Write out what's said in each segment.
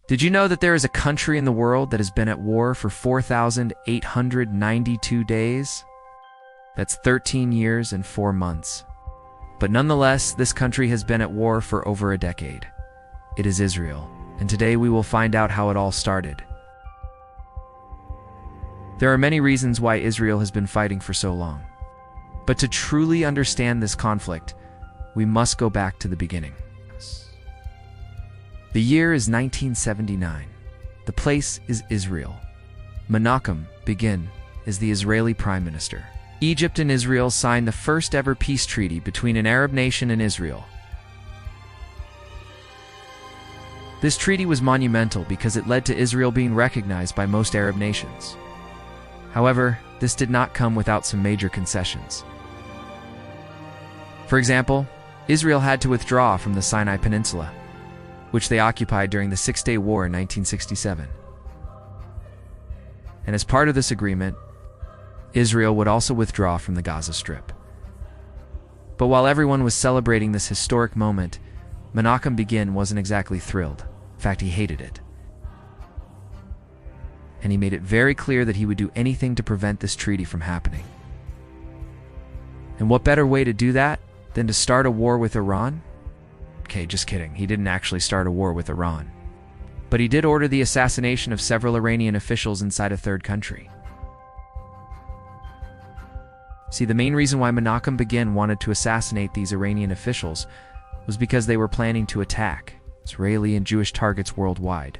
Did you know that there is a country in the world that has been at war for 4,892 days? That's 13 years and 4 months. But nonetheless, this country has been at war for over a decade. It is Israel, and today we will find out how it all started. There are many reasons why Israel has been fighting for so long. But to truly understand this conflict, we must go back to the beginning. The year is 1979. The place is Israel. Menachem Begin is the Israeli prime minister. Egypt and Israel signed the first ever peace treaty between an Arab nation and Israel. This treaty was monumental because it led to Israel being recognized by most Arab nations. However, this did not come without some major concessions. For example, Israel had to withdraw from the Sinai Peninsula, which they occupied during the Six-Day War in 1967. And as part of this agreement, Israel would also withdraw from the Gaza Strip. But while everyone was celebrating this historic moment, Menachem Begin wasn't exactly thrilled. In fact, he hated it. And he made it very clear that he would do anything to prevent this treaty from happening. And what better way to do that than to start a war with Iran? Okay, just kidding. He didn't actually start a war with Iran. But he did order the assassination of several Iranian officials inside a third country. See, the main reason why Menachem Begin wanted to assassinate these Iranian officials was because they were planning to attack Israeli and Jewish targets worldwide.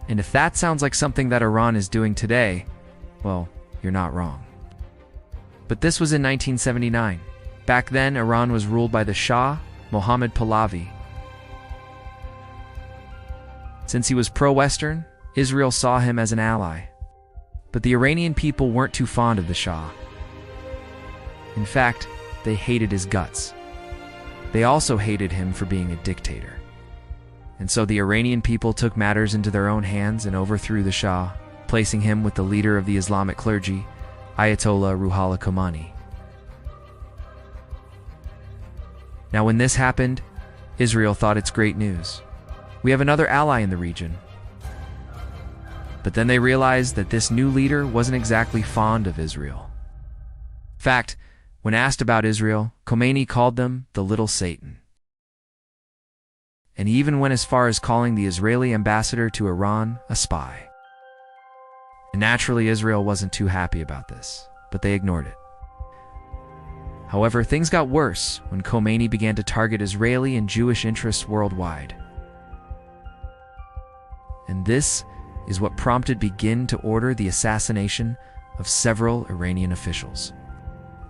And if that sounds like something that Iran is doing today, well, you're not wrong. But this was in 1979. Back then, Iran was ruled by the Shah, Mohammad Pahlavi. Since he was pro-Western, Israel saw him as an ally. But the Iranian people weren't too fond of the Shah. In fact, they hated his guts. They also hated him for being a dictator. And so the Iranian people took matters into their own hands and overthrew the Shah, placing him with the leader of the Islamic clergy, Ayatollah Ruhollah Khomeini. Now, when this happened, Israel thought it's great news. We have another ally in the region. But then they realized that this new leader wasn't exactly fond of Israel. In fact, when asked about Israel, Khomeini called them the little Satan. And he even went as far as calling the Israeli ambassador to Iran a spy. And naturally, Israel wasn't too happy about this, but they ignored it. However, things got worse when Khomeini began to target Israeli and Jewish interests worldwide. And this is what prompted Begin to order the assassination of several Iranian officials.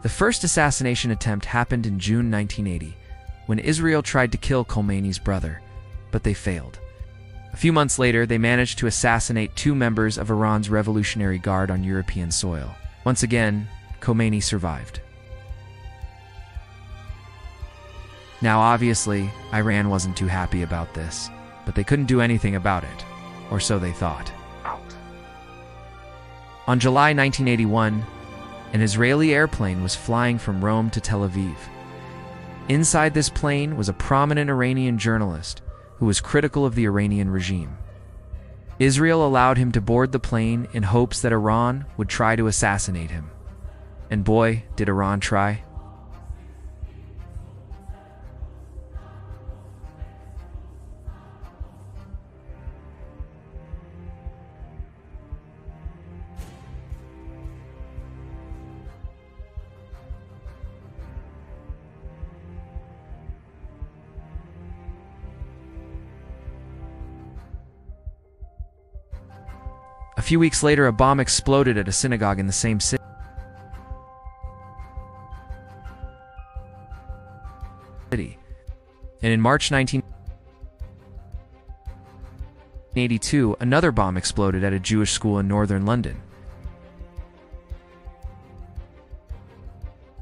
The first assassination attempt happened in June 1980, when Israel tried to kill Khomeini's brother, but they failed. A few months later, they managed to assassinate 2 members of Iran's Revolutionary Guard on European soil. Once again, Khomeini survived. Now, obviously, Iran wasn't too happy about this, but they couldn't do anything about it, or so they thought. On July 1981, an Israeli airplane was flying from Rome to Tel Aviv. Inside this plane was a prominent Iranian journalist who was critical of the Iranian regime. Israel allowed him to board the plane in hopes that Iran would try to assassinate him. And boy, did Iran try. A few weeks later, a bomb exploded at a synagogue in the same city. And in March 1982, another bomb exploded at a Jewish school in northern London.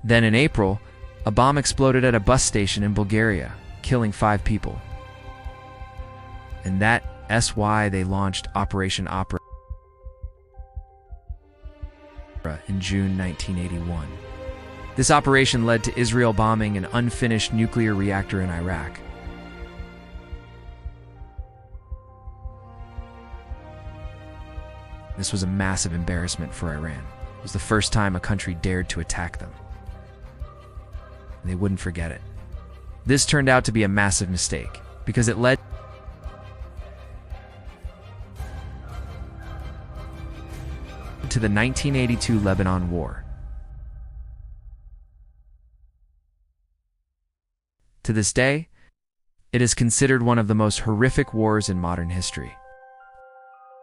Then in April, a bomb exploded at a bus station in Bulgaria, killing 5 people. And that's why they launched Operation Opera in June 1981. This operation led to Israel bombing an unfinished nuclear reactor in Iraq. This was a massive embarrassment for Iran. It was the first time a country dared to attack them. And they wouldn't forget it. This turned out to be a massive mistake, because it led to the 1982 Lebanon War. To this day, it is considered one of the most horrific wars in modern history.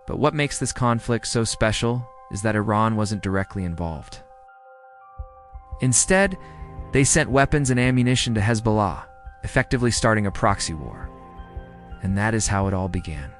But what makes this conflict so special is that Iran wasn't directly involved. Instead, they sent weapons and ammunition to Hezbollah, effectively starting a proxy war. And that is how it all began.